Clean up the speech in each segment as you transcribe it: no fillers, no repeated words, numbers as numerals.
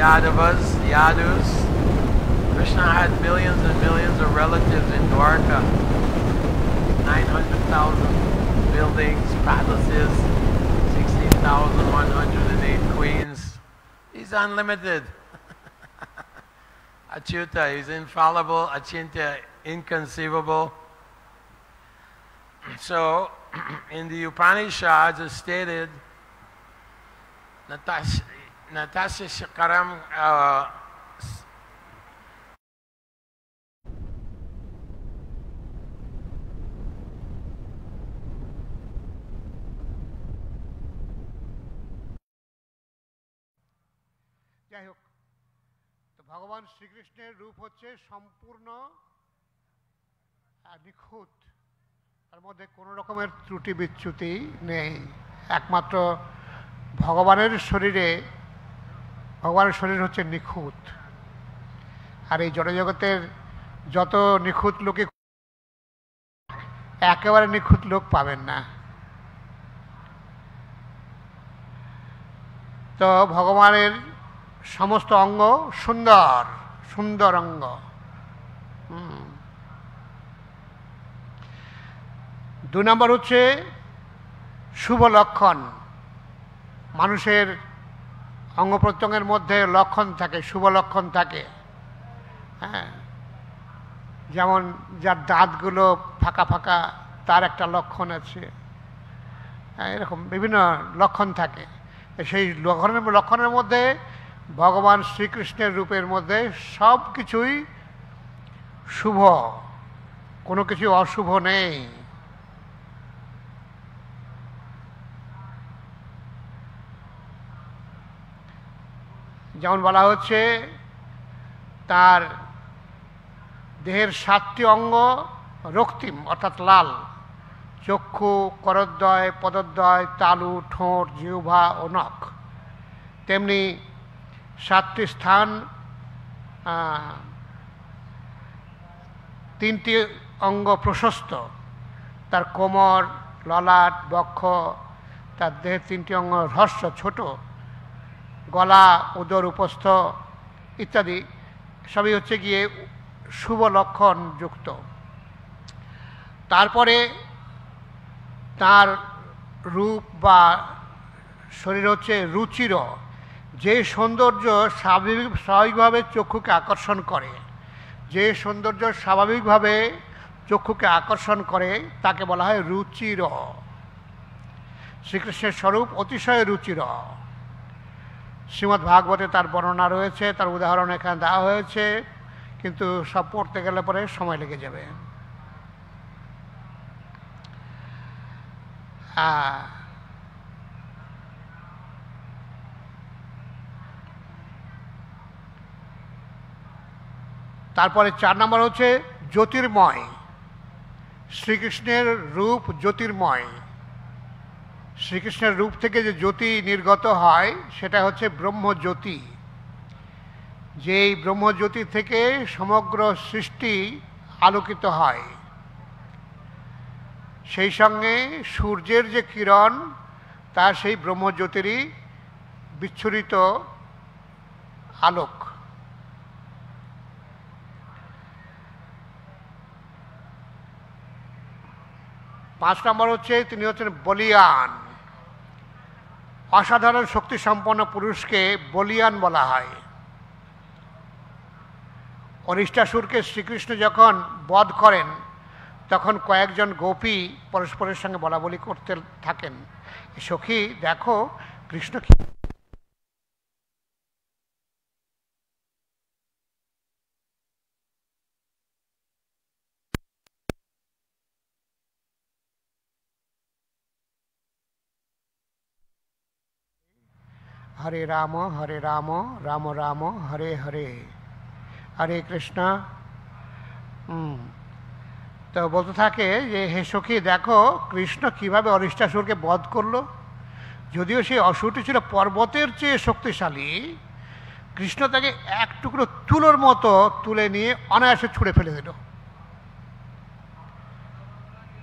Yadavas, Yadus. Krishna had millions and millions of relatives in Dwarka. 900,000 buildings, palaces, 16,108 queens. He's unlimited. Achyuta, he's infallible, Achintya, inconceivable. So, in the Upanishads it's stated, Natasya Shakaram যাই হোক, তো ভগবান শ্রীকৃষ্ণের রূপ হচ্ছে সম্পূর্ণ নিখুঁত, তার মধ্যে কোনো রকমের ত্রুটি বিচ্যুতি নেই। একমাত্র ভগবানের শরীর হচ্ছে নিখুঁত। আর এই জড়জগতের যত নিখুঁত লোকে একেবারে নিখুঁত লোক পাবেন না। তো ভগবানের সমস্ত অঙ্গ সুন্দর সুন্দর অঙ্গ। দুই নম্বর হচ্ছে শুভ লক্ষণ। মানুষের অঙ্গ প্রত্যঙ্গের মধ্যে লক্ষণ থাকে, শুভ লক্ষণ থাকে। হ্যাঁ, যেমন যার দাঁতগুলো ফাঁকা ফাঁকা তার একটা লক্ষণ আছে, এরকম বিভিন্ন লক্ষণ থাকে। সেই লক্ষণের মধ্যে ভগবান শ্রীকৃষ্ণের রূপের মধ্যে সব কিছুই শুভ, কোনো কিছু অশুভ নেই। যেমন বলা হচ্ছে তার দেহের 7টি অঙ্গ রক্তিম অর্থাৎ লাল, চক্ষু, করদ্বয়, পদদ্বয়, তালু, ঠোঁট, জিহ্বা ও নখ। তেমনি 7টি স্থান 3টি অঙ্গ প্রশস্ত, তার কোমর, ললাট, বক্ষ, তার দেহের 3টি অঙ্গ হ্রস্ব ছোট, গলা, উদর, উপস্থ ইত্যাদি সবই হচ্ছে গিয়ে শুভ লক্ষণ যুক্ত। তারপরে তার রূপ বা শরীর হচ্ছে রুচির, যে সৌন্দর্য স্বাভাবিকভাবে চক্ষুকে আকর্ষণ করে, যে সৌন্দর্য স্বাভাবিকভাবে চক্ষুকে আকর্ষণ করে তাকে বলা হয় রুচির। শ্রীকৃষ্ণের স্বরূপ অতিশয় রুচির। শ্রীমদ্ ভাগবতে তার বর্ণনা রয়েছে, তার উদাহরণ এখানে দেওয়া হয়েছে, কিন্তু সব পড়তে গেলে পরে সময় লেগে যাবে। তারপরে 4 নম্বর হচ্ছে জ্যোতির্ময়। শ্রীকৃষ্ণের রূপ জ্যোতির্ময়। শ্রীকৃষ্ণের রূপ থেকে যে জ্যোতি নির্গত হয় সেটা হচ্ছে ব্রহ্মজ্যোতি। যেই ব্রহ্মজ্যোতি থেকে সমগ্র সৃষ্টি আলোকিত হয়। সেই সঙ্গে সূর্যের যে কিরণ তা সেই ব্রহ্মজ্যোতিরই বিচ্ছুরিত আলোক। পাঁচ নম্বর হচ্ছে তিনি হচ্ছেন বলিয়ান। অসাধারণ শক্তি সম্পন্ন পুরুষকে বলিয়ান বলা হয়। অরিষ্টাসুরকে শ্রীকৃষ্ণ যখন বধ করেন তখন কয়েকজন গোপী পরস্পরের সঙ্গে বলাবলি করতে থাকেন, সখী দেখো কৃষ্ণ কি হরে রাম রাম রাম হরে হরে, হরে কৃষ্ণ। তো বলতে থাকে যে হে সখী দেখো কৃষ্ণ কিভাবে অরিষ্টাসুরকে বধ করলো। যদিও সেই অসুরটি ছিল পর্বতের চেয়ে শক্তিশালী, কৃষ্ণ তাকে এক টুকরো তুলোর মতো তুলে নিয়ে অনায়াসে ছুঁড়ে ফেলে দিল।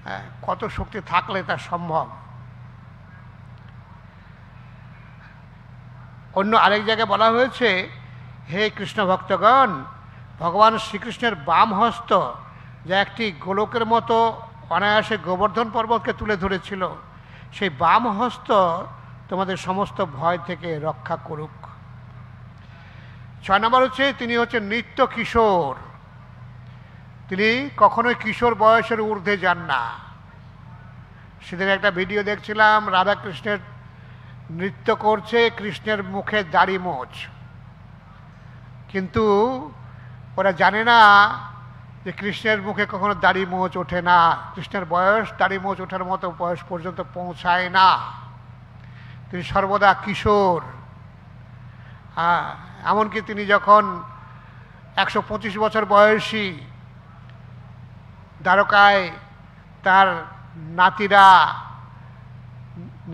হ্যাঁ, কত শক্তি থাকলে তা সম্ভব। অন্য আরেক জায়গায় বলা হয়েছে হে কৃষ্ণ ভক্তগণ, ভগবান শ্রীকৃষ্ণের বাম হস্ত যা একটি গোলকের মতো অনায়াসে গোবর্ধন পর্বতকে তুলে ধরেছিল, সেই বাম হস্ত তোমাদের সমস্ত ভয় থেকে রক্ষা করুক। 6 নম্বর হচ্ছে তিনি হচ্ছেন নিত্য কিশোর। তিনি কখনোই কিশোর বয়সের ঊর্ধ্বে যান না। সেদিন একটা ভিডিও দেখছিলাম, রাধাকৃষ্ণের নৃত্য করছে, কৃষ্ণের মুখে দাড়ি মোচ, কিন্তু ওরা জানে না যে কৃষ্ণের মুখে কখনো দাড়ি মোচ ওঠে না। কৃষ্ণের বয়স দাড়ি মোচ ওঠার মতো বয়স পর্যন্ত পৌঁছায় না। তিনি সর্বদা কিশোর। এমনকি তিনি যখন 125 বছর বয়সী, দ্বারকায় তার নাতিরা,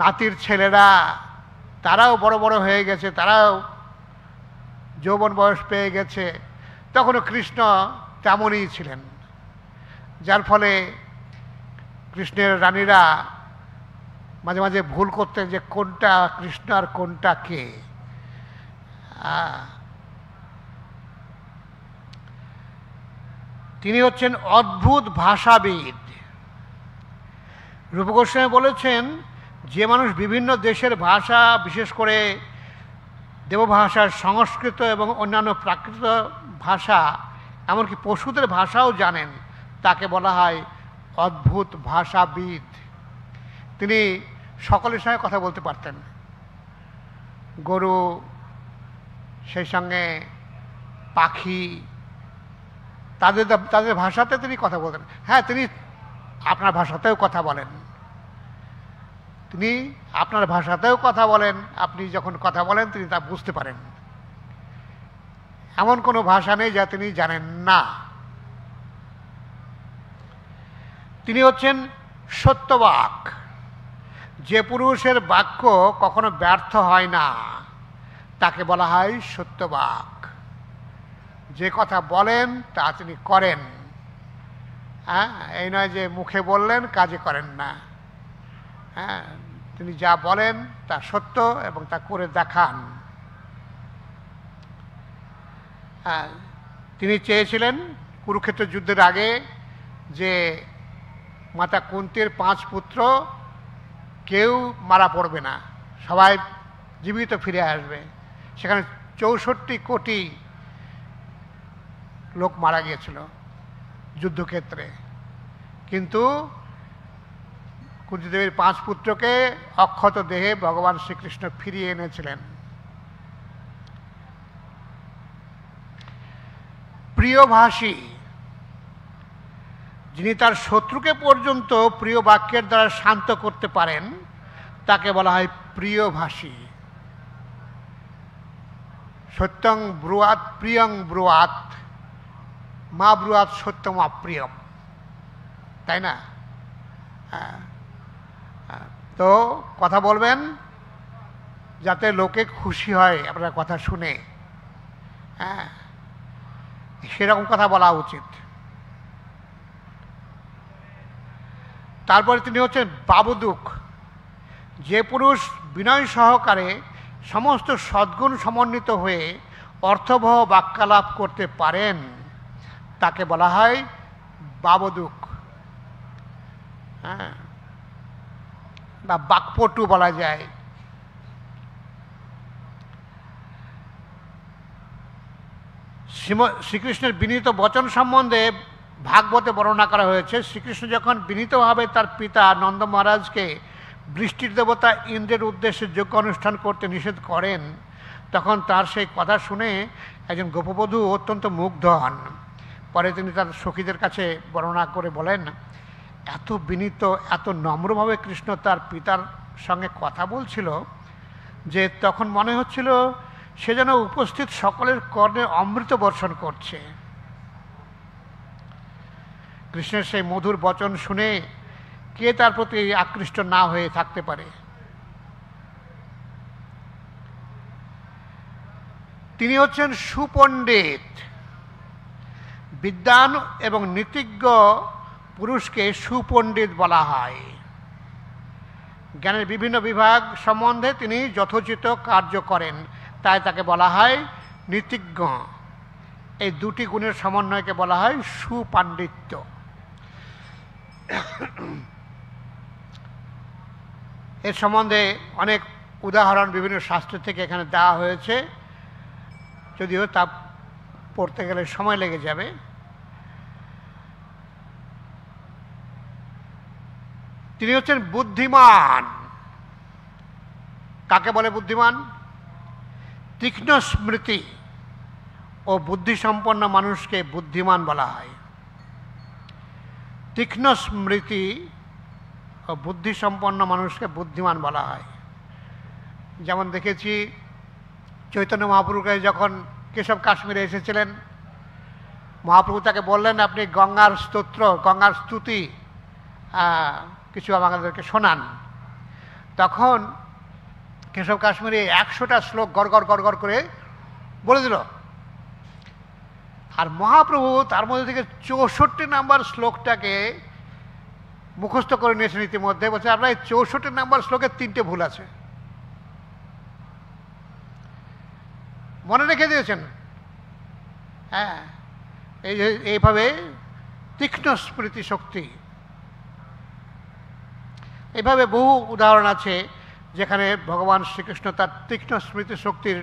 নাতির ছেলেরা তারাও বড় বড় হয়ে গেছে, তারাও যৌবন বয়স পেয়ে গেছে, তখনও কৃষ্ণ তেমনই ছিলেন। যার ফলে কৃষ্ণের রানীরা মাঝে মাঝে ভুল করতেন যে কোনটা কৃষ্ণ আর কোনটা কে। তিনি হচ্ছেন অদ্ভুত ভাষাবিদ। রূপ গোস্বামী বলেছেন, যে মানুষ বিভিন্ন দেশের ভাষা, বিশেষ করে দেবভাষা, সংস্কৃত এবং অন্যান্য প্রাকৃত ভাষা, এমনকি পশুদের ভাষাও জানেন, তাকে বলা হয় অদ্ভুত ভাষাবিদ। তিনি সকলের সঙ্গে কথা বলতে পারতেন। গরু, সেই সঙ্গে পাখি, তাদের ভাষাতে তিনি কথা বলতেন। হ্যাঁ, তিনি আপনার ভাষাতেও কথা বলেন। তিনি আপনার ভাষাতেও কথা বলেন। আপনি যখন কথা বলেন তিনি তা বুঝতে পারেন। এমন কোনো ভাষা নেই যা তিনি জানেন না। তিনি হচ্ছেন সত্যবাক। যে পুরুষের বাক্য কখনো ব্যর্থ হয় না তাকে বলা হয় সত্যবাক। যে কথা বলেন তা তিনি করেন। হ্যাঁ, এই নয় যে মুখে বললেন কাজে করেন না। হ্যাঁ, তিনি যা বলেন তা সত্য এবং তা করে দেখান। হ্যাঁ, তিনি চেয়েছিলেন কুরুক্ষেত্র যুদ্ধের আগে যে মাতা কুন্তির 5 পুত্র কেউ মারা পড়বে না, সবাই জীবিত ফিরে আসবে। সেখানে 64 কোটি লোক মারা গিয়েছিল যুদ্ধক্ষেত্রে, কিন্তু কুন্তিদেবীর 5 পুত্রকে অক্ষত দেহে ভগবান শ্রীকৃষ্ণ ফিরিয়ে এনেছিলেন। প্রিয়ভাষী, যিনি তার শত্রুকে পর্যন্ত প্রিয় বাক্যের দ্বারা শান্ত করতে পারেন, তাকে বলা হয় প্রিয়ভাষী। সত্যং ব্রুয়াত প্রিয়ং ব্রুয়াত, মা ব্রুয়াত সত্যম অপ্রিয়ম, তাই না? তো কথা বলবেন যাতে লোকে খুশি হয় আপনার কথা শুনে। হ্যাঁ, সেরকম কথা বলা উচিত। তারপরে তিনি হচ্ছেন বাবদুক। যে পুরুষ বিনয় সহকারে সমস্ত সদ্গুণ সমন্বিত হয়ে অর্থবহ বাক্যালাপ করতে পারেন তাকে বলা হয় বাবদুক। হ্যাঁ, বা বাকপটু বলা যায়। শ্রীকৃষ্ণের বিনীত বচন সম্বন্ধে ভাগবতে বর্ণনা করা হয়েছে। শ্রীকৃষ্ণ যখন বিনীতভাবে তার পিতা নন্দ মহারাজকে বৃষ্টির দেবতা ইন্দ্রের উদ্দেশ্যে যজ্ঞ অনুষ্ঠান করতে নিষেধ করেন, তখন তার সেই কথা শুনে একজন গোপবধূ অত্যন্ত মুগ্ধ হন। পরে তিনি তার সখীদের কাছে বর্ণনা করে বলেন, এত বিনীত, এত নম্রভাবে কৃষ্ণ তার পিতার সঙ্গে কথা বলছিল যে তখন মনে হচ্ছিল সে যেন উপস্থিত সকলের কর্ণে অমৃত বর্ষণ করছে। কৃষ্ণের সেই মধুর বচন শুনে কে তার প্রতি আকৃষ্ট না হয়ে থাকতে পারে? তিনি হচ্ছেন সুপণ্ডিত। বিদ্বান এবং নীতিজ্ঞ পুরুষকে সুপণ্ডিত বলা হয়। জ্ঞানের বিভিন্ন বিভাগ সম্বন্ধে তিনি যথোচিত কার্য করেন, তাই তাকে বলা হয় নীতিজ্ঞ, এই দুটি গুণের সমন্বয়কে বলা হয় সুপাণ্ডিত্য। এর সম্বন্ধে অনেক উদাহরণ বিভিন্ন শাস্ত্র থেকে এখানে দেওয়া হয়েছে, যদিও তা পড়তে গেলে সময় লেগে যাবে। তিনি হচ্ছেন বুদ্ধিমান। কাকে বলে বুদ্ধিমান? তীক্ষ্ণ স্মৃতি ও বুদ্ধিসম্পন্ন মানুষকে বুদ্ধিমান বলা হয়। তীক্ষ্ণ স্মৃতি ও বুদ্ধিসম্পন্ন মানুষকে বুদ্ধিমান বলা হয়। যেমন দেখেছি চৈতন্য মহাপ্রভুকে যখন কেশব কাশ্মীরে এসেছিলেন, মহাপ্রভু তাকে বললেন আপনি গঙ্গার স্তোত্র, গঙ্গার স্তুতি কিছু আমাদেরকে শোনান। তখন কেশব কাশ্মীরে 100টা শ্লোক গড় গড় করে বলে দিল। আর মহাপ্রভু তার মধ্যে থেকে 64 নাম্বার শ্লোকটাকে মুখস্থ করে নিয়েছেন ইতিমধ্যে। বলছে আপনার এই 64 নাম্বার শ্লোকের 3টে ভুল আছে, মনে রেখে দিয়েছেন। হ্যাঁ, এইভাবে তীক্ষ্ণ স্মৃতি শক্তি। এইভাবে বহু উদাহরণ আছে যেখানে ভগবান শ্রীকৃষ্ণ তার তীক্ষ্ণ স্মৃতি শক্তির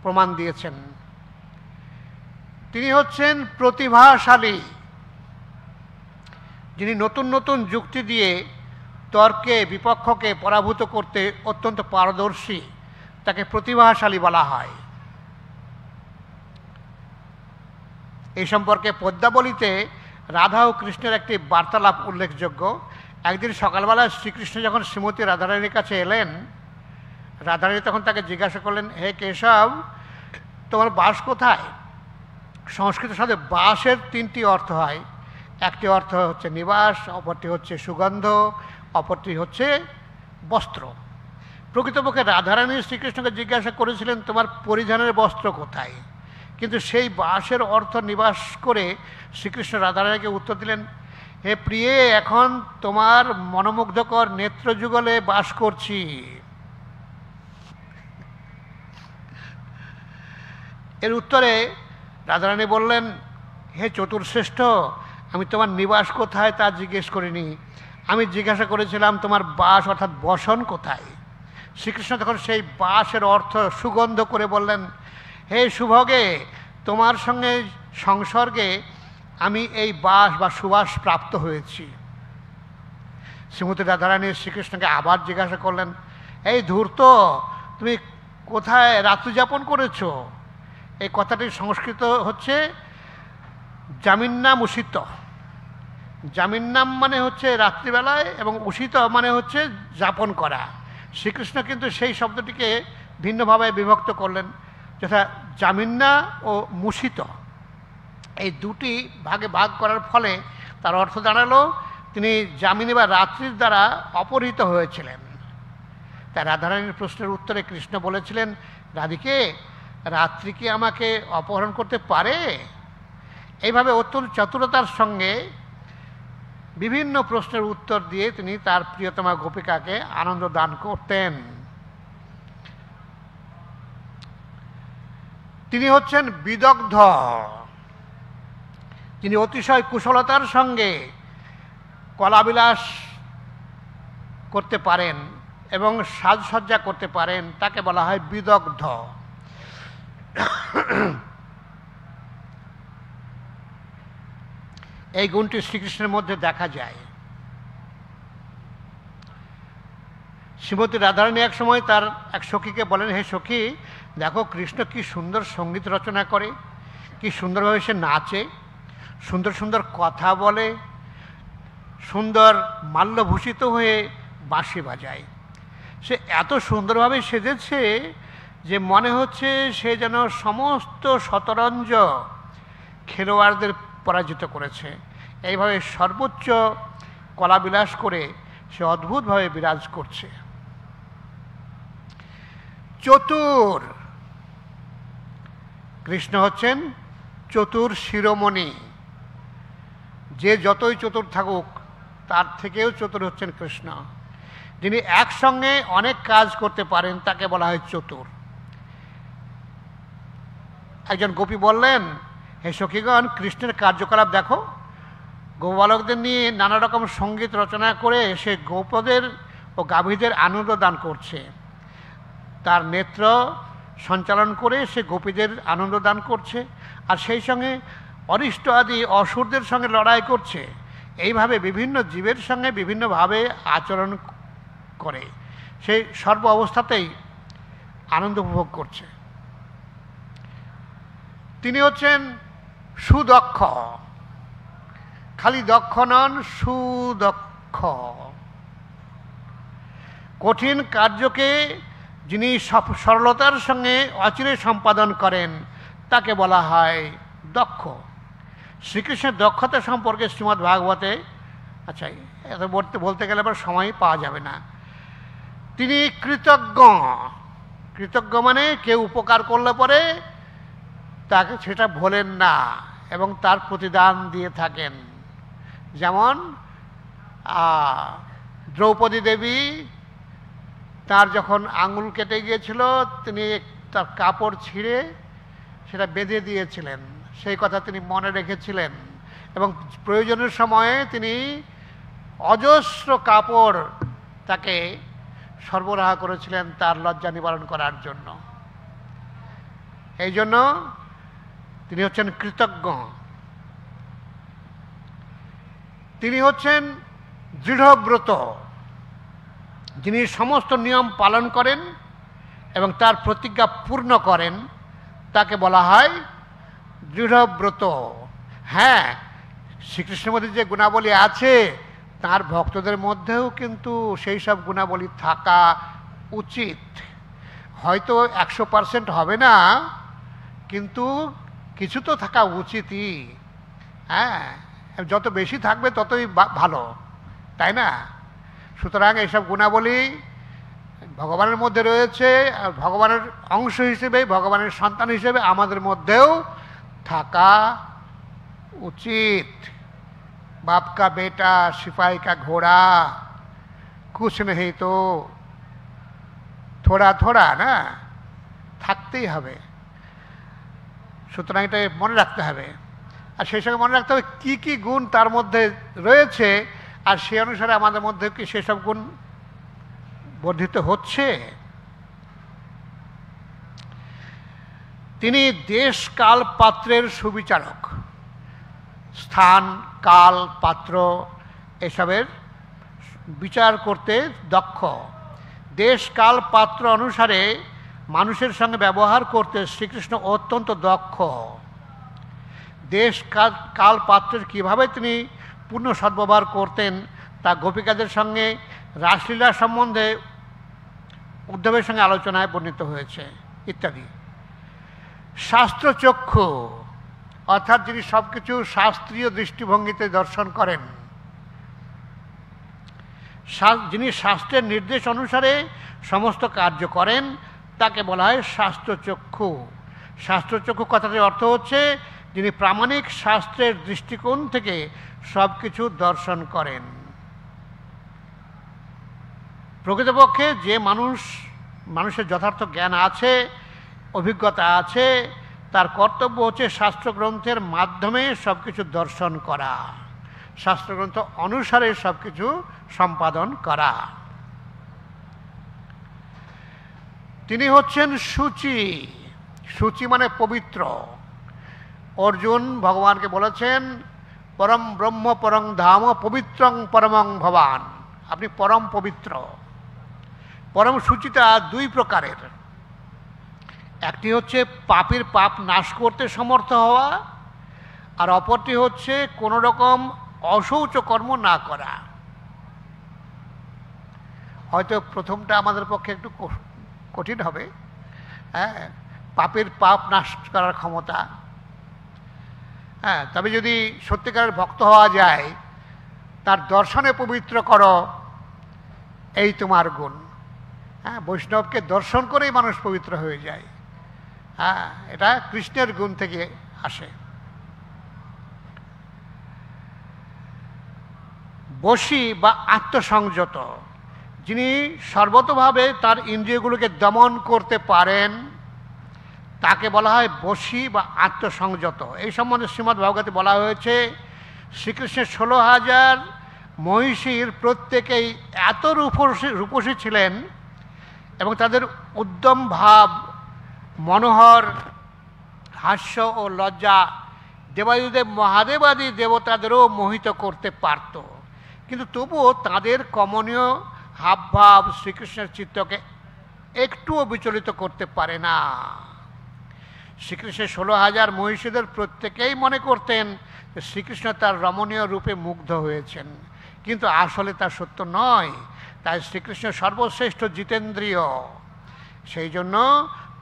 প্রমাণ দিয়েছেন। তিনি হচ্ছেন প্রতিভাশালী, যিনি নতুন নতুন যুক্তি দিয়ে তর্কে বিপক্ষকে পরাভূত করতে অত্যন্ত পারদর্শী, তাকে প্রতিভাশালী বলা হয়। এই সম্পর্কে পদ্মাবলীতে রাধা ও কৃষ্ণের একটি বার্তালাপ উল্লেখযোগ্য। একদিন সকালবেলা শ্রীকৃষ্ণ যখন শ্রীমতী রাধারানীর কাছে এলেন, রাধারানী তখন তাকে জিজ্ঞাসা করলেন, হে কেশব, তোমার বাস কোথায়? সংস্কৃত শব্দে বাসের 3টি অর্থ হয়। একটি অর্থ হচ্ছে নিবাস, অপরটি হচ্ছে সুগন্ধ, অপরটি হচ্ছে বস্ত্র। প্রকৃতপক্ষে রাধারানী শ্রীকৃষ্ণকে জিজ্ঞাসা করেছিলেন তোমার পরিধানের বস্ত্র কোথায়, কিন্তু সেই বাসের অর্থ নিবাস করে শ্রীকৃষ্ণ রাধারানীকে উত্তর দিলেন, হে প্রিয়ে, এখন তোমার মনোমুগ্ধকর নেত্রযুগলে বাস করছি। এর উত্তরে রাধারানী বললেন, হে চতুর্শ্রেষ্ঠ, আমি তোমার নিবাস কোথায় তা জিজ্ঞেস করিনি, আমি জিজ্ঞাসা করেছিলাম তোমার বাস অর্থাৎ বসন কোথায়। শ্রীকৃষ্ণ তখন সেই বাসের অর্থ সুগন্ধ করে বললেন, হে সুভগে, তোমার সঙ্গে সংসর্গে আমি এই বাস বা সুবাস প্রাপ্ত হয়েছি। শ্রীমতী রাধারানী শ্রীকৃষ্ণকে আবার জিজ্ঞাসা করলেন, এই ধূর্ত, তুমি কোথায় রাত্রি যাপন করেছ? এই কথাটির সংস্কৃত হচ্ছে জামিন্নাম উষিত। জামিন্নাম মানে হচ্ছে রাত্রিবেলায় এবং উষিত মানে হচ্ছে যাপন করা। শ্রীকৃষ্ণ কিন্তু সেই শব্দটিকে ভিন্নভাবে বিভক্ত করলেন, যথা জামিন্না ও মুষিত। এই দুটি ভাগে ভাগ করার ফলে তার অর্থ দাঁড়ালো তিনি যামিনী বা রাত্রির দ্বারা অপহৃত হয়েছিলেন। তাই রাধারানীর প্রশ্নের উত্তরে কৃষ্ণ বলেছিলেন, রাধিকে, রাত্রি কি আমাকে অপহরণ করতে পারে? এইভাবে অত্যন্ত চতুরতার সঙ্গে বিভিন্ন প্রশ্নের উত্তর দিয়ে তিনি তার প্রিয়তমা গোপিকাকে আনন্দ দান করতেন। তিনি হচ্ছেন বিদগ্ধ, তিনি অতিশয় কুশলতার সঙ্গে কলাবিলাস করতে পারেন এবং সাজসজ্জা করতে পারেন, তাকে বলা হয় বিদগ্ধ। এই গুণটি শ্রীকৃষ্ণের মধ্যে দেখা যায়। শ্রীমতী রাধারানী এক সময় তার এক সখীকে বলেন, হে সখী, দেখো কৃষ্ণ কি সুন্দর সঙ্গীত রচনা করে, কি সুন্দরভাবে সে নাচে, সুন্দর সুন্দর কথা বলে, সুন্দর মাল্যভূষিত হয়ে বাঁশি বাজায়। সে এত সুন্দরভাবে সেজেছে যে মনে হচ্ছে সে যেন সমস্ত শতরঞ্জ খেলোয়াড়দের পরাজিত করেছে। এইভাবে সর্বোচ্চ কলাবিলাস করে সে অদ্ভুতভাবে বিরাজ করছে। চতুর, কৃষ্ণ হচ্ছেন চতুর শিরোমণি। যে যতই চতুর থাকুক তার থেকেও চতুর হচ্ছেন কৃষ্ণ। যিনি একসঙ্গে অনেক কাজ করতে পারেন তাকে বলা হয় চতুর। একজন গোপী বললেন, হে সখীগণ, কৃষ্ণের কার্যকলাপ দেখো। গোবালকদের নিয়ে নানা রকম সঙ্গীত রচনা করে সে গোপদের ও গাভীদের আনন্দ দান করছে। তার নেত্র সঞ্চালন করে সে গোপীদের আনন্দ দান করছে, আর সেই সঙ্গে অরিষ্ট আদি অসুরদের সঙ্গে লড়াই করছে। এইভাবে বিভিন্ন জীবের সঙ্গে বিভিন্নভাবে আচরণ করে সে সর্ব অবস্থাতেই আনন্দ উপভোগ করছে। তিনি হচ্ছেন সুদক্ষ, খালি দক্ষ নন, সুদক্ষ। কঠিন কার্যকে যিনি সরলতার সঙ্গে অচিরে সম্পাদন করেন তাকে বলা হয় দক্ষ। শ্রীকৃষ্ণের দক্ষতা সম্পর্কে শ্রীমদ্ ভাগবতে, আচ্ছা এত বলতে গেলে আবার সময় পাওয়া যাবে না। তিনি কৃতজ্ঞ। কৃতজ্ঞ মানে কেউ উপকার করলে পরে তাকে সেটা ভোলেন না এবং তার প্রতিদান দিয়ে থাকেন। যেমন দ্রৌপদী দেবী, তার যখন আঙুল কেটে গিয়েছিল, তিনি তার কাপড় ছিঁড়ে সেটা বেঁধে দিয়েছিলেন, সেই কথা তিনি মনে রেখেছিলেন এবং প্রয়োজনের সময়ে তিনি অজস্র কাপড় তাকে সরবরাহ করেছিলেন তার লজ্জা নিবারণ করার জন্য। এই জন্য তিনি হচ্ছেন কৃতজ্ঞ। তিনি হচ্ছেন দৃঢ়ব্রত, যিনি সমস্ত নিয়ম পালন করেন এবং তার প্রতিজ্ঞা পূর্ণ করেন, তাকে বলা হয় দৃঢ়ব্রত। হ্যাঁ, শ্রীকৃষ্ণের মধ্যে যে গুণাবলী আছে তার ভক্তদের মধ্যেও কিন্তু সেই সব গুণাবলী থাকা উচিত। হয়তো 100% হবে না, কিন্তু কিছু তো থাকা উচিতই। হ্যাঁ, যত বেশি থাকবে ততই ভালো, তাই না? সুতরাং এইসব গুণাবলী ভগবানের মধ্যে রয়েছে, আর ভগবানের অংশ হিসেবে, ভগবানের সন্তান হিসেবে আমাদের মধ্যেও থাকা উচিত। বাপ কা বেটা সিপাহি কা ঘোড়া কুছ নেই তো থোড়া থোড়া, না থাকতেই হবে। সুতরাং এটা মনে রাখতে হবে, আর সেই সঙ্গে মনে রাখতে হবে কী কী গুণ তার মধ্যে রয়েছে, আর সে অনুসারে আমাদের মধ্যে কি সেসব গুণ বর্ধিত হচ্ছে। তিনি দেশ কাল পাত্রের সুবিচারক। স্থান, কাল, পাত্র এসবের বিচার করতে দক্ষ। দেশ কাল পাত্র অনুসারে মানুষের সঙ্গে ব্যবহার করতে শ্রীকৃষ্ণ অত্যন্ত দক্ষ। দেশ কাল পাত্রের কীভাবে তিনি পূর্ণ সদ্ব্যবহার করতেন তা গোপিকাদের সঙ্গে রাসলীলা সম্বন্ধে উদ্ধবের সঙ্গে আলোচনায় বর্ণিত হয়েছে ইত্যাদি। শাস্ত্রচক্ষু, অর্থাৎ যিনি সব কিছু শাস্ত্রীয় দৃষ্টিভঙ্গিতে দর্শন করেন, যিনি শাস্ত্রের নির্দেশ অনুসারে সমস্ত কার্য করেন তাকে বলা হয় শাস্ত্রচক্ষু। শাস্ত্রচক্ষু কথাটির অর্থ হচ্ছে যিনি প্রামাণিক শাস্ত্রের দৃষ্টিকোণ থেকে সব কিছু দর্শন করেন। প্রকৃতপক্ষে যে মানুষের যথার্থ জ্ঞান আছে, অভিজ্ঞতা আছে, তার কর্তব্য হচ্ছে শাস্ত্রগ্রন্থের মাধ্যমে সব কিছু দর্শন করা, শাস্ত্রগ্রন্থ অনুসারে সব কিছু সম্পাদন করা। তিনি হচ্ছেন শুচি। শুচি মানে পবিত্র। অর্জুন ভগবানকে বলেছেন, পরম ব্রহ্ম পরং ধাম পবিত্রং পরমং ভবান, আপনি পরম পবিত্র। পরম শুচিতা দুই প্রকারের, একটি হচ্ছে পাপের পাপ নাশ করতে সমর্থ হওয়া, আর অপরটি হচ্ছে কোনো রকম অশৌচ কর্ম না করা। হয়তো প্রথমটা আমাদের পক্ষে একটু কঠিন হবে, হ্যাঁ, পাপের পাপ নাশ করার ক্ষমতা। হ্যাঁ, তবে যদি সত্যিকারের ভক্ত হওয়া যায়, তার দর্শনে পবিত্র করো, এই তোমার গুণ। হ্যাঁ, বৈষ্ণবকে দর্শন করেই মানুষ পবিত্র হয়ে যায়। হ্যাঁ, এটা কৃষ্ণের গুণ থেকে আসে। বশী বা আত্মসংযত, যিনি সর্বতভাবে তার ইন্দ্রিয়গুলোকে দমন করতে পারেন, তাকে বলা হয় বশী বা আত্মসংযত। এই সম্বন্ধে শ্রীমদ্ ভাগবতে বলা হয়েছে, শ্রীকৃষ্ণের 16,000 মহিষীর প্রত্যেকেই এত রূপসী ছিলেন এবং তাদের উদ্যম ভাব, মনোহর হাস্য ও লজ্জা দেবাদিদেব মহাদেবাদি দেবতাদেরও মোহিত করতে পারত, কিন্তু তবুও তাদের কমনীয় হাবভাব শ্রীকৃষ্ণের চিত্তকে একটুও বিচলিত করতে পারে না। শ্রীকৃষ্ণের 16,000 মহিষীদের প্রত্যেকেই মনে করতেন যে শ্রীকৃষ্ণ তার রমণীয় রূপে মুগ্ধ হয়েছেন, কিন্তু আসলে তা সত্য নয়। তাই শ্রীকৃষ্ণ সর্বশ্রেষ্ঠ জিতেন্দ্রিয়। সেই জন্য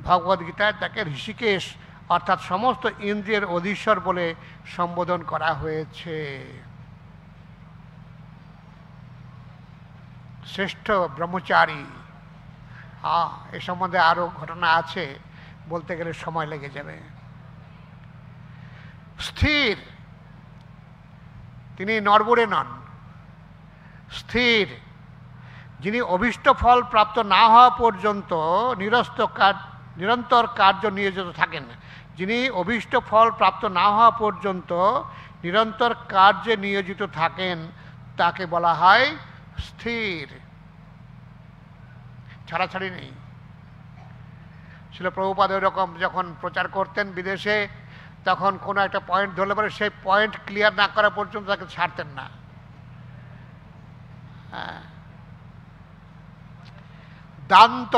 ভগবদ্গীতায় তাকে ঋষিকেশ অর্থাৎ সমস্ত ইন্দ্রিয়ের অধীশ্বর বলে সম্বোধন করা হয়েছে। শ্রেষ্ঠ ব্রহ্মচারী। এ সম্বন্ধে আরও ঘটনা আছে, বলতে গেলে সময় লেগে যাবে। স্থির, তিনি নড়বড়ে নন, স্থির, যিনি অভীষ্ট ফল প্রাপ্ত না হওয়া পর্যন্ত নিরন্তর কার্য নিয়োজিত থাকেন। যিনি অভীষ্ট ফল প্রাপ্ত না হওয়া পর্যন্ত নিরন্তর কার্যে নিয়োজিত থাকেন তাকে বলা হয় স্থির। ছাড়াছাড়ি নেই। শিল প্রভুপাদ ওইরকম যখন প্রচার করতেন বিদেশে, তখন কোনো একটা পয়েন্ট ধরলে পরে সেই পয়েন্ট ক্লিয়ার না করা পর্যন্ত তাকে ছাড়তেন না। দান্ত,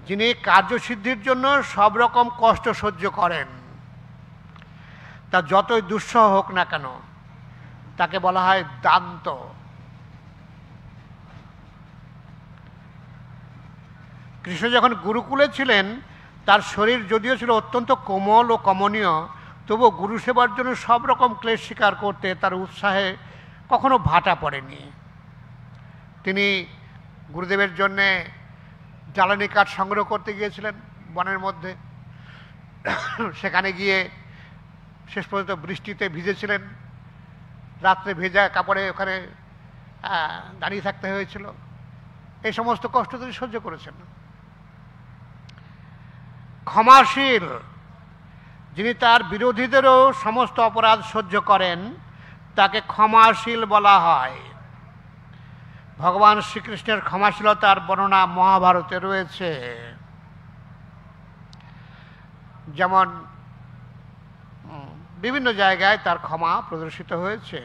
যিনি কার্যসিদ্ধির জন্য সব রকম কষ্ট সহ্য করেন, তা যতই দুঃসহ হোক না কেন, তাকে বলা হয় দান্ত। কৃষ্ণ যখন গুরুকুলে ছিলেন, তার শরীর যদিও ছিল অত্যন্ত কোমল ও কমনীয়, তবু গুরু সেবার জন্য সব রকম ক্লেশ স্বীকার করতে তার উৎসাহে কখনো ভাটা পড়েনি। তিনি গুরুদেবের জন্যে জ্বালানি কাঠ সংগ্রহ করতে গিয়েছিলেন বনের মধ্যে। সেখানে গিয়ে শেষ পর্যন্ত বৃষ্টিতে ভিজেছিলেন, রাত্রে ভেজা কাপড়ে ওখানে দাঁড়িয়ে থাকতে হয়েছিল। এই সমস্ত কষ্ট তিনি সহ্য করেছেন। ক্ষমাশীল, যিনি তার বিরোধীদেরও সমস্ত অপরাধ সহ্য করেন, তাকে ক্ষমাশীল বলা হয়। ভগবান শ্রীকৃষ্ণের ক্ষমাশীলতার বর্ণনা মহাভারতে রয়েছে। যেমন বিভিন্ন জায়গায় তার ক্ষমা প্রদর্শিত হয়েছে।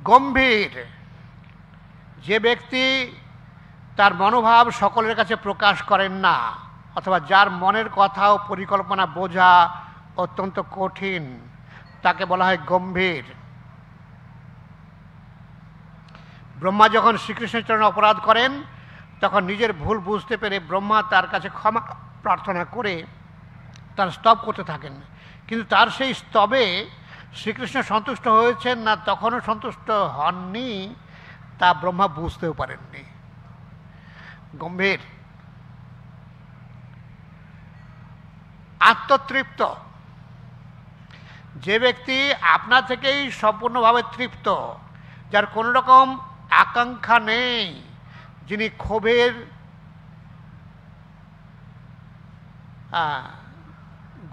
গম্ভীর, যে ব্যক্তি তার মনোভাব সকলের কাছে প্রকাশ করেন না, অথবা যার মনের কথা ও পরিকল্পনা বোঝা অত্যন্ত কঠিন, তাকে বলা হয় গম্ভীর। ব্রহ্মা যখন শ্রীকৃষ্ণের চরণে অপরাধ করেন, তখন নিজের ভুল বুঝতে পেরে ব্রহ্মা তার কাছে ক্ষমা প্রার্থনা করে তার স্তব করতে থাকেন, কিন্তু তার সেই স্তবে শ্রীকৃষ্ণ সন্তুষ্ট হয়েছেন না তখনও সন্তুষ্ট হননি, তা ব্রহ্মা বুঝতেও পারেননি। গম্ভীর। আত্মতৃপ্ত, যে ব্যক্তি আপনা থেকেই সম্পূর্ণভাবে তৃপ্ত, যার কোনো রকম আকাঙ্ক্ষা নেই, যিনি ক্ষোভের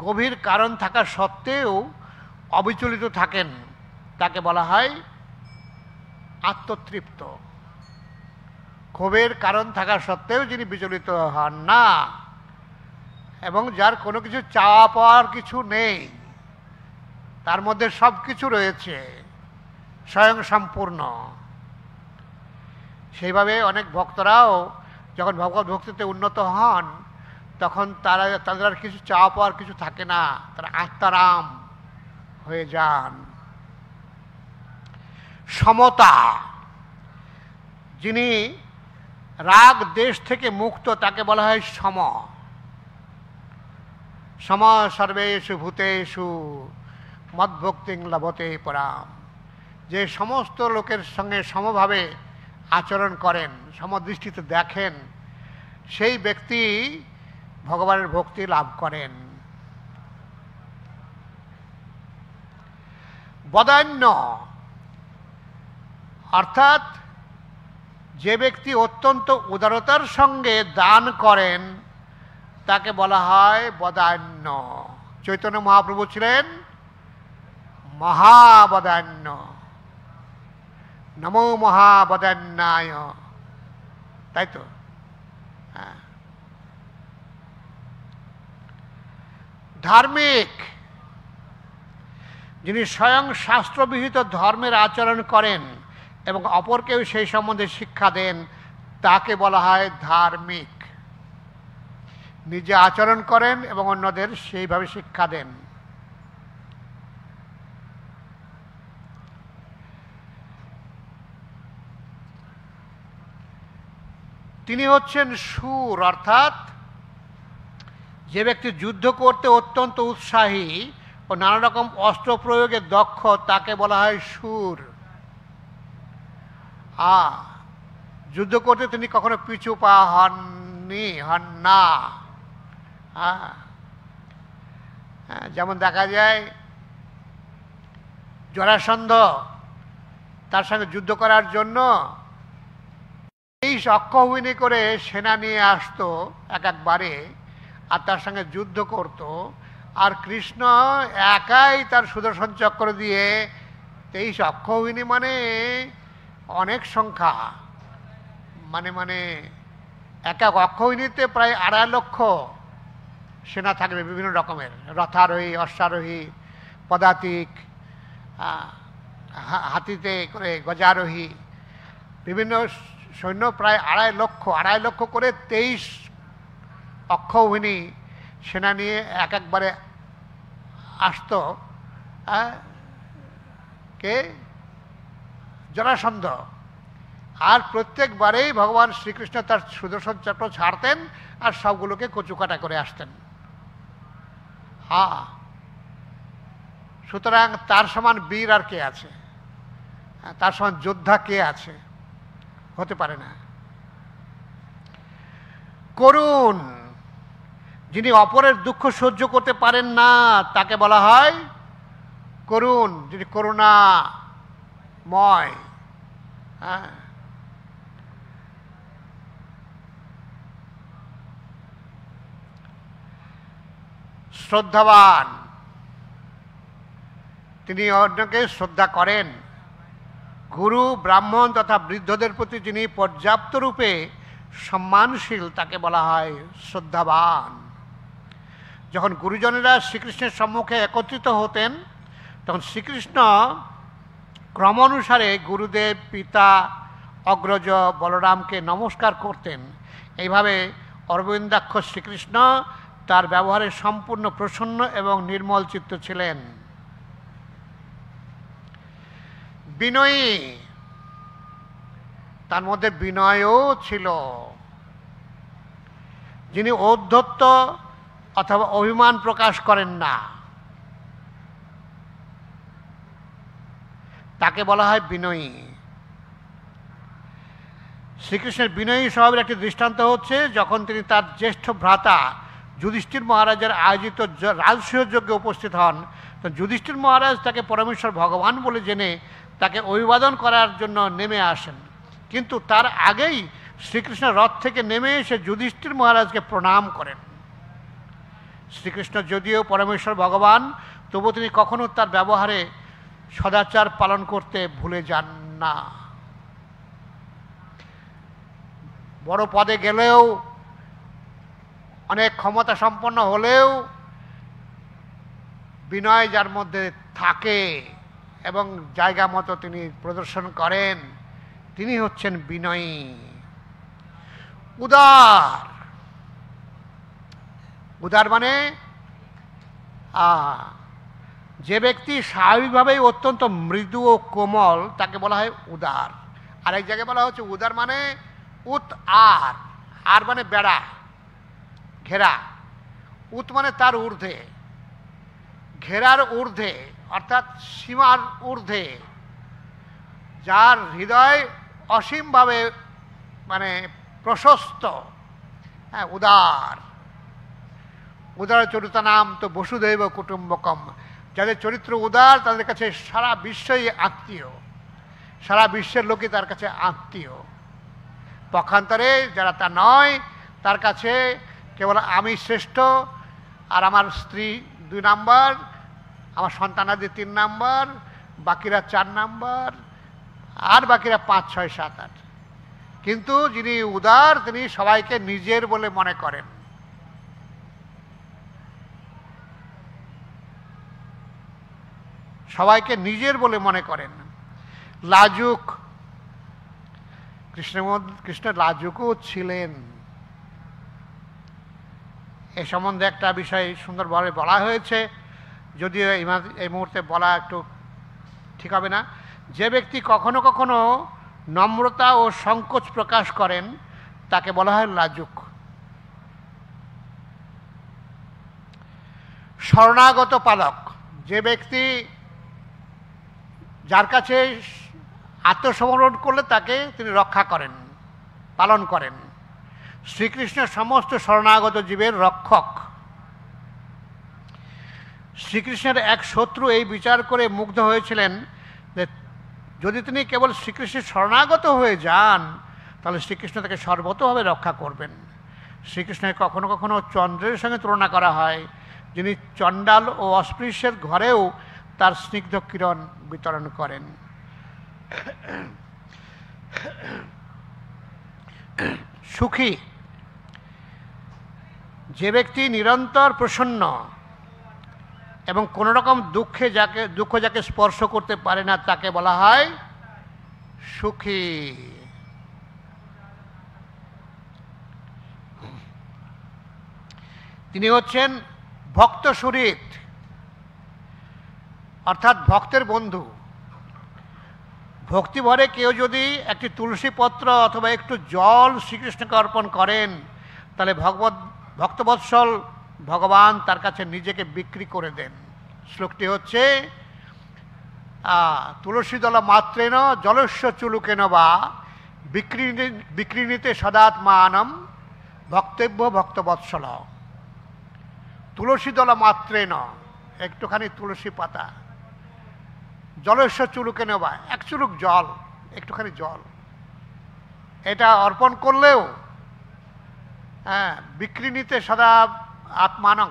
গভীর কারণ থাকা সত্ত্বেও অবিচলিত থাকেন, তাকে বলা হয় আত্মতৃপ্ত। ক্ষোভের কারণ থাকা সত্ত্বেও যিনি বিচলিত হন না এবং যার কোনো কিছু চাওয়া পাওয়ার কিছু নেই, তার মধ্যে সব কিছু রয়েছে, স্বয়ং সম্পূর্ণ। সেইভাবে অনেক ভক্তরাও যখন ভগবত ভক্তিতে উন্নত হন, তখন তাদের আর কিছু চাওয়া পাওয়ার কিছু থাকে না, তারা আত্মারাম হয়ে যান। সমতা, যিনি রাগ দেশ থেকে মুক্ত, তাকে বলা হয় সম। সম সর্বেষু ভূতেষু মদ্ভক্তিং লভতে পরাম, যে সমস্ত লোকের সঙ্গে সমভাবে আচরণ করেন, সমদৃষ্টিতে দেখেন, সেই ব্যক্তি ভগবানের ভক্তি লাভ করেন। বদান্য, অর্থাৎ যে ব্যক্তি অত্যন্ত উদারতার সঙ্গে দান করেন তাকে বলা হয় বদান্য। চৈতন্য মহাপ্রভু ছিলেন মহাবদান্য। নমো মহাবদান্যায়, তাই তো? হ্যাঁ। ধার্মিক, যিনি স্বয়ং শাস্ত্রবিহিত ধর্মের আচরণ করেন এবং অপরকেও সেই সম্বন্ধে শিক্ষা দেন তাকে বলা হয় ধার্মিক। নিজে আচরণ করেন এবং অন্যদের সেইভাবে শিক্ষা দেন। তিনি হচ্ছেন শূর, অর্থাৎ যে ব্যক্তি যুদ্ধ করতে অত্যন্ত উৎসাহী ও নানা রকম অস্ত্র প্রয়োগে দক্ষ তাকে বলা হয় শূর। যুদ্ধ করতে তিনি কখনো পিছু পা হন না। যেমন দেখা যায় জরাসন্ধ তার সঙ্গে যুদ্ধ করার জন্য এই অক্ষৌহিনী করে সেনা নিয়ে আসতো একবারে, আর তার সঙ্গে যুদ্ধ করত। আর কৃষ্ণ একাই তার সুদর্শন চক্র দিয়ে 23 অক্ষৌহিনী মানে অনেক সংখ্যা, মানে এক এক অক্ষৌহিনীতে প্রায় 2.5 লক্ষ সেনা থাকবে, বিভিন্ন রকমের রথারোহী, অশ্বারোহী, পদাতিক, হাতিতে করে গজারোহী, বিভিন্ন সৈন্য প্রায় 2.5 লক্ষ করে 23 অক্ষৌহিনী সেনা নিয়ে একবারে আসত কে? জরাসন্ধ। আর প্রত্যেকবারেই ভগবান শ্রীকৃষ্ণ তার সুদর্শন চক্র ছাড়তেন আর সবগুলোকে কচুকাটা করে আসতেন। সুতরাং তার সমান বীর আর কে আছে? তার সমান যোদ্ধা কে আছে? হতে পারে না। করুণ, যিনি অপরের দুঃখ সহ্য করতে পারেন না তাকে বলা হয় করুণ, যিনি করুণাময়। শ্রদ্ধাবান, তিনি অন্যকে শ্রদ্ধা করেন। গুরু, ব্রাহ্মণ তথা বৃদ্ধদের প্রতি যিনি পর্যাপ্ত রূপে সম্মানশীল তাকে বলা হয় শ্রদ্ধাবান। যখন গুরুজনেরা শ্রীকৃষ্ণের সম্মুখে একত্রিত হতেন তখন শ্রীকৃষ্ণ ক্রম অনুসারে গুরুদেব, পিতা, অগ্রজ বলরামকে নমস্কার করতেন। এইভাবে অরবিন্দাক্ষ শ্রীকৃষ্ণ তার ব্যবহারে সম্পূর্ণ প্রসন্ন এবং নির্মল চিত্ত ছিলেন। বিনয়ী, তার মধ্যে বিনয়ও ছিল। যিনি ঔদ্ধত্য অথবা অভিমান প্রকাশ করেন না তাকে বলা হয় বিনয়ী। শ্রীকৃষ্ণের বিনয়ী স্বভাবের একটি দৃষ্টান্ত হচ্ছে যখন তিনি তার জ্যেষ্ঠ ভ্রাতা যুধিষ্ঠির মহারাজের আয়োজিত রাজসূয় যজ্ঞে উপস্থিত হন, তো যুধিষ্ঠির মহারাজ তাকে পরমেশ্বর ভগবান বলে জেনে তাকে অভিবাদন করার জন্য নেমে আসেন। কিন্তু তার আগেই শ্রীকৃষ্ণ রথ থেকে নেমে এসে যুধিষ্ঠির মহারাজকে প্রণাম করেন। শ্রীকৃষ্ণ যদিও পরমেশ্বর ভগবান, তবু তিনি কখনো তার ব্যবহারে সদাচার পালন করতে ভুলে যান না। বড় পদে গেলেও, অনেক ক্ষমতা সম্পন্ন হলেও বিনয় যার মধ্যে থাকে এবং জায়গা মতো তিনি প্রদর্শন করেন, তিনি হচ্ছেন বিনয়ী। উদার, উদার মানে যে ব্যক্তি স্বাভাবিকভাবেই অত্যন্ত মৃদু ও কোমল তাকে বলা হয় উদার। আর এক জায়গায় বলা হচ্ছে উদার মানে আর মানে বেড়া, ঘেরা। উত মানে তার ঊর্ধ্বে, ঘেরার ঊর্ধ্বে, অর্থাৎ সীমার ঊর্ধ্বে, যার হৃদয় অসীমভাবে মানে প্রশস্ত। হ্যাঁ, উদার। উদার চরিতানাম তো বসুধৈব কুটুম্বকম। যাদের চরিত্র উদার তাদের কাছে সারা বিশ্বই আত্মীয়, সারা বিশ্বের লোকই তার কাছে আত্মীয়। পক্ষান্তরে যারা তা নয় তার কাছে কেবল আমি শ্রেষ্ঠ, আর আমার স্ত্রী 2 নাম্বার, আমার সন্তানাদি 3 নাম্বার, বাকিরা 4 নাম্বার, আর বাকিরা 5, 6, 7, 8। কিন্তু যিনি উদার তিনি সবাইকে নিজের বলে মনে করেন। সবাইকে নিজের বলে মনে করেন। লাজুক, কৃষ্ণ লাজুকও ছিলেন। এ সম্বন্ধে একটা বিষয় সুন্দরভাবে বলা হয়েছে, যদিও এই মুহূর্তে বলা একটু ঠিক হবে না। যে ব্যক্তি কখনো কখনো নম্রতা ও সংকোচ প্রকাশ করেন তাকে বলা হয় লাজুক। শরণাগত পালক, যে ব্যক্তি যার কাছে আত্মসমর্পণ করলে তাকে তিনি রক্ষা করেন, পালন করেন। শ্রীকৃষ্ণ সমস্ত শরণাগত জীবের রক্ষক। শ্রীকৃষ্ণের এক শত্রু এই বিচার করে মুগ্ধ হয়েছিলেন যে যদি তিনি কেবল শ্রীকৃষ্ণের শরণাগত হয়ে যান তাহলে শ্রীকৃষ্ণ তাকে সর্বতভাবে রক্ষা করবেন। শ্রীকৃষ্ণের কখনো কখনো চন্দ্রের সঙ্গে তুলনা করা হয়, যিনি চণ্ডাল ও অস্পৃশ্যের ঘরেও তার স্নিগ্ধ কিরণ বিতরণ করেন। সুখী, যে ব্যক্তি নিরন্তর প্রসন্ন এবং কোনো রকম দুঃখ যাকে স্পর্শ করতে পারে না তাকে বলা হয় সুখী। তিনি হচ্ছেন ভক্ত সুহৃদ, অর্থাৎ ভক্তের বন্ধু। ভক্তি ভরে কেউ যদি একটি তুলসী পত্র অথবা একটু জল শ্রীকৃষ্ণকে অর্পণ করেন তাহলে ভক্তবৎসল ভগবান তার কাছে নিজেকে বিক্রি করে দেন। শ্লোকটি হচ্ছে তুলসী দল মাত্রেন জলস্য চুলুকেন বা বিক্রিণীতে সদাত্মানম ভক্তব্য ভক্তবৎসল। তুলসী দল মাত্রেন, একটুখানি তুলসী পাতা, জলস্য চুলুকে নেবা, 1 চুলুক জল, একটুখানি জল, এটা অর্পণ করলেও বিক্রিণীতে সদা আত্মানং,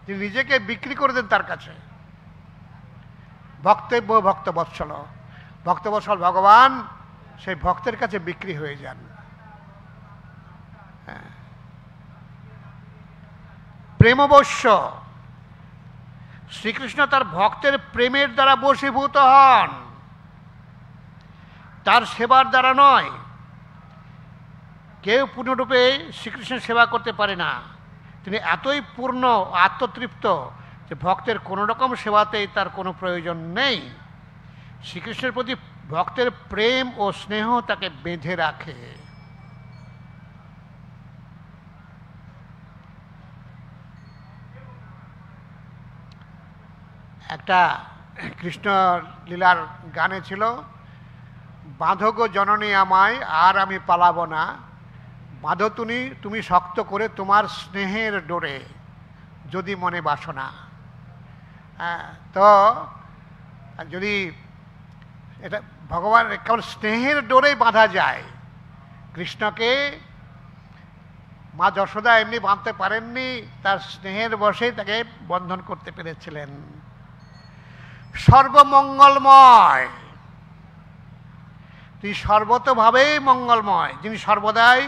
তিনি নিজেকে বিক্রি করে দেন তার কাছে। ভক্তব্য ভক্তবৎসল, ভক্তবৎসল ভগবান সেই ভক্তের কাছে বিক্রি হয়ে যান। প্রেমবশ্য, শ্রীকৃষ্ণ তার ভক্তের প্রেমের দ্বারা বশীভূত হন, তার সেবার দ্বারা নয়। কেউ পূর্ণরূপে শ্রীকৃষ্ণের সেবা করতে পারে না। তিনি এতই পূর্ণ আত্মতৃপ্ত যে ভক্তের কোনো রকম সেবাতেই তার কোনো প্রয়োজন নেই। শ্রীকৃষ্ণের প্রতি ভক্তের প্রেম ও স্নেহ তাকে বেঁধে রাখে। একটা কৃষ্ণ লীলার গানে ছিল, বাঁধো গো জননী আমায় আর আমি পালাবো না, বাঁধো তুমি শক্ত করে তোমার স্নেহের ডোরে যদি মনে বাসনা। তো যদি এটা ভগবান কেবল স্নেহের ডোরেই বাঁধা যায়। কৃষ্ণকে মা যশোদা এমনি বাঁধতে পারেননি, তার স্নেহের বশেই তাকে বন্ধন করতে পেরেছিলেন। সর্বমঙ্গলময়, তিনি সর্বতভাবেই মঙ্গলময়, যিনি সর্বদাই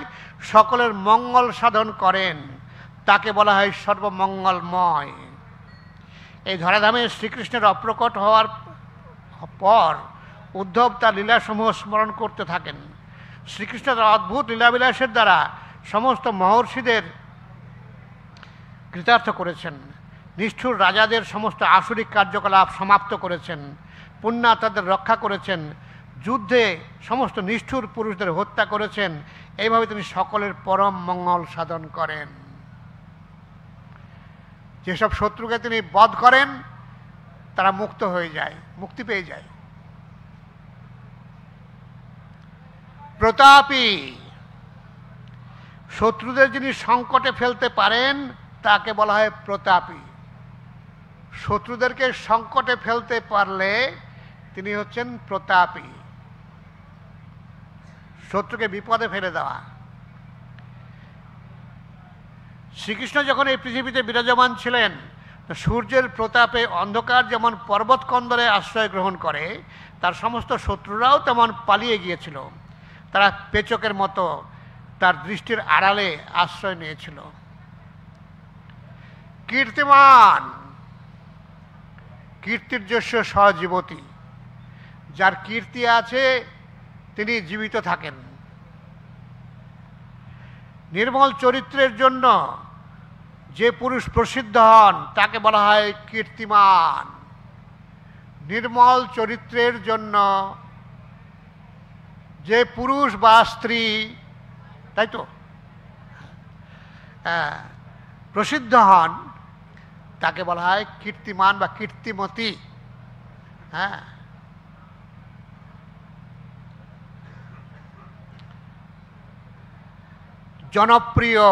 সকলের মঙ্গল সাধন করেন তাকে বলা হয় সর্বমঙ্গলময়। এই ধরাধামে শ্রীকৃষ্ণের অপ্রকট হওয়ার পর উদ্ধব তার লীলাসমূহ স্মরণ করতে থাকেন। শ্রীকৃষ্ণ তার অদ্ভুত লীলাবিলাসের দ্বারা সমস্ত মহর্ষিদের কৃতার্থ করেছেন, নিষ্ঠুর রাজাদের সমস্ত আসরিক কার্যকলাপ সমাপ্ত করেছেন, পুণ্যাত্মাদের রক্ষা করেছেন, যুদ্ধে সমস্ত নিষ্ঠুর পুরুষদের হত্যা করেছেন। এইভাবে তিনি সকলের পরম মঙ্গল সাধন করেন। যেসব শত্রুকে তিনি বধ করেন তারা মুক্ত হয়ে যায়, মুক্তি পেয়ে যায়। প্রতাপী, শত্রুদের যিনি সংকটে ফেলতে পারেন তাকে বলা হয় প্রতাপী। শত্রুদেরকে সংকটে ফেলতে পারলে তিনি হচ্ছেন প্রতাপী। শত্রুকে বিপদে ফেলে দেওয়া। শ্রীকৃষ্ণ যখন এই পৃথিবীতে বিরাজমান ছিলেন, সূর্যের প্রতাপে অন্ধকার যেমন পর্বতকন্দরে আশ্রয় গ্রহণ করে, তার সমস্ত শত্রুরাও তেমন পালিয়ে গিয়েছিল। তারা পেচকের মতো তার দৃষ্টির আড়ালে আশ্রয় নিয়েছিল। কীর্তিমান, কীর্তির্যস্য সজীবতী, যার কীর্তি আছে তিনি জীবিত থাকেন। নির্মল চরিত্রের জন্য যে পুরুষ প্রসিদ্ধ হন তাকে বলা হয় কীর্তিমান। নির্মল চরিত্রের জন্য যে পুরুষ বা স্ত্রী, তাই তো, প্রসিদ্ধ হন তাকে বলা হয় কীর্তিমান বা কীর্তিমতী। হ্যাঁ, জনপ্রিয়,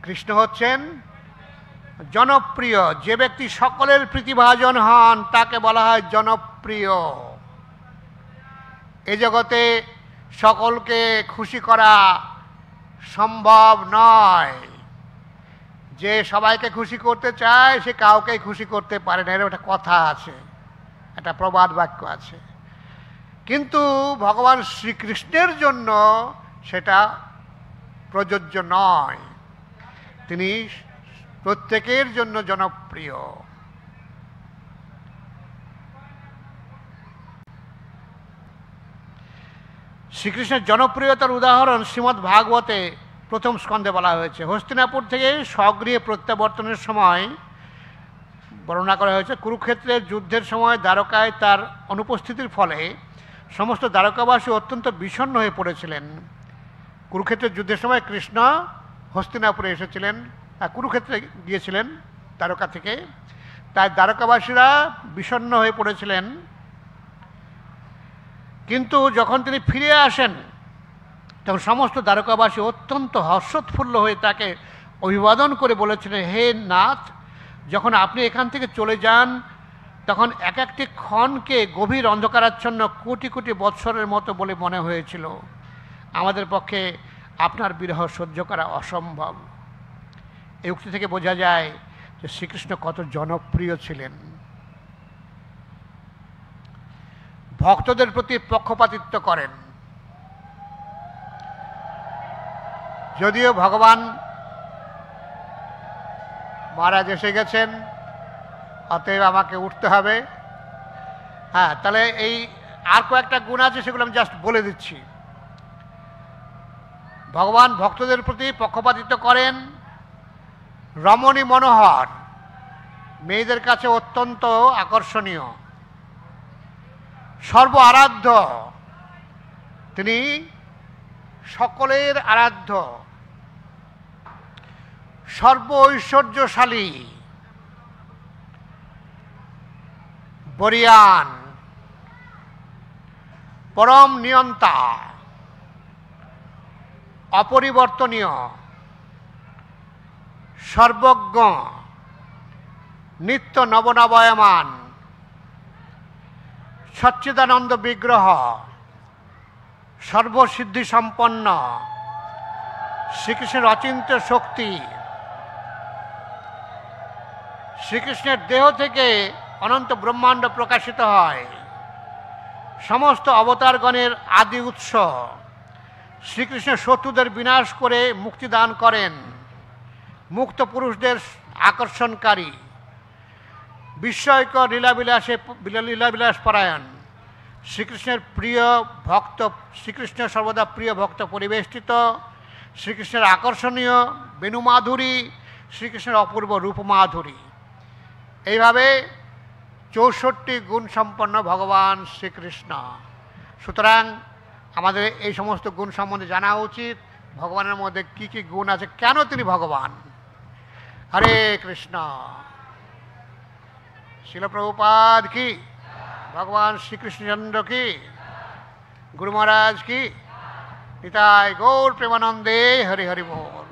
কৃষ্ণ হচ্ছেন জনপ্রিয়। যে ব্যক্তি সকলের প্রীতিভাজন হন তাকে বলা হয় জনপ্রিয়। এ জগতে সকলকে খুশি করা সম্ভব নয়। যে সবাইকে খুশি করতে চায় সে কাউকেই খুশি করতে পারে না, এর একটা কথা আছে, একটা প্রবাদ বাক্য আছে। কিন্তু ভগবান শ্রীকৃষ্ণের জন্য সেটা প্রযোজ্য নয়। তিনি প্রত্যেকের জন্য জনপ্রিয়। শ্রীকৃষ্ণের জনপ্রিয়তার উদাহরণ শ্রীমদ্ ভাগবতে প্রথম স্কন্ধে বলা হয়েছে। হস্তিনাপুর থেকে স্বগৃহে প্রত্যাবর্তনের সময় বর্ণনা করা হয়েছে, কুরুক্ষেত্রের যুদ্ধের সময় দ্বারকায় তার অনুপস্থিতির ফলে সমস্ত দ্বারকাবাসী অত্যন্ত বিষণ্ণ হয়ে পড়েছিলেন। কুরুক্ষেত্রের যুদ্ধের সময় কৃষ্ণ হস্তিনাপুরে এসেছিলেন, কুরুক্ষেত্রে গিয়েছিলেন দ্বারকা থেকে, তাই দ্বারকাবাসীরা বিষণ্ণ হয়ে পড়েছিলেন। কিন্তু যখন তিনি ফিরে আসেন তখন সমস্ত দ্বারকাবাসী অত্যন্ত হর্ষোৎফুল্ল হয়ে তাকে অভিবাদন করে বলেছিলেন, হে নাথ, যখন আপনি এখান থেকে চলে যান তখন এক একটি ক্ষণকে গভীর অন্ধকারাচ্ছন্ন কোটি কোটি বৎসরের মতো বলে মনে হয়েছিল। আমাদের পক্ষে আপনার বিরহ সহ্য করা অসম্ভব। এই উক্তি থেকে বোঝা যায় যে শ্রীকৃষ্ণ কত জনপ্রিয় ছিলেন। ভক্তদের প্রতি পক্ষপাতিত্ব করেন। যদিও ভগবান মহারাজ এসে গেছেন, অতএব আমাকে উঠতে হবে। হ্যাঁ, তাহলে এই আর কয়েকটা গুণ আছে, সেগুলো আমি জাস্ট বলে দিচ্ছি। ভগবান ভক্তদের প্রতি পক্ষপাতিত্ব করেন, রমণী মনোহর, মেয়েদের কাছে অত্যন্ত আকর্ষণীয়, সর্ব আরাধ্য, তিনি সকলের আরাধ্য, সর্ব ঐশ্বর্যশালী, বরিয়ান, পরম নিয়ন্তা, অপরিবর্তনীয়, সর্বজ্ঞ, নিত্য নবনবয়মান, সচ্চিদানন্দ বিগ্রহ, সর্বসিদ্ধি সম্পন্ন, শ্রীকৃষ্ণের অচিন্ত্য শক্তি। শ্রীকৃষ্ণের দেহ থেকে অনন্ত ব্রহ্মাণ্ড প্রকাশিত হয়, সমস্ত অবতারগণের আদি উৎস। শ্রীকৃষ্ণ শত্রুদের বিনাশ করে মুক্তিদান করেন, মুক্ত পুরুষদের আকর্ষণকারী, বিস্ময়কর লীলাবিলাস পরায়ণ, শ্রীকৃষ্ণের প্রিয় ভক্ত, শ্রীকৃষ্ণের সর্বদা প্রিয় ভক্ত পরিবেষ্টিত, শ্রীকৃষ্ণের আকর্ষণীয় বেণুমাধুরী, শ্রীকৃষ্ণের অপূর্ব রূপমাধুরী। এইভাবে 64 গুণ সম্পন্ন ভগবান শ্রীকৃষ্ণ। সুতরাং আমাদের এই সমস্ত গুণ সম্বন্ধে জানা উচিত, ভগবানের মধ্যে কি কি গুণ আছে, কেন তিনি ভগবান। হরে কৃষ্ণ। শিল প্রভুপাদ কি, ভগবান শ্রীকৃষ্ণচন্দ্র কি, গুরু মহারাজ কি, নিতাই গৌর প্রেমানন্দে। হরি হরি বল।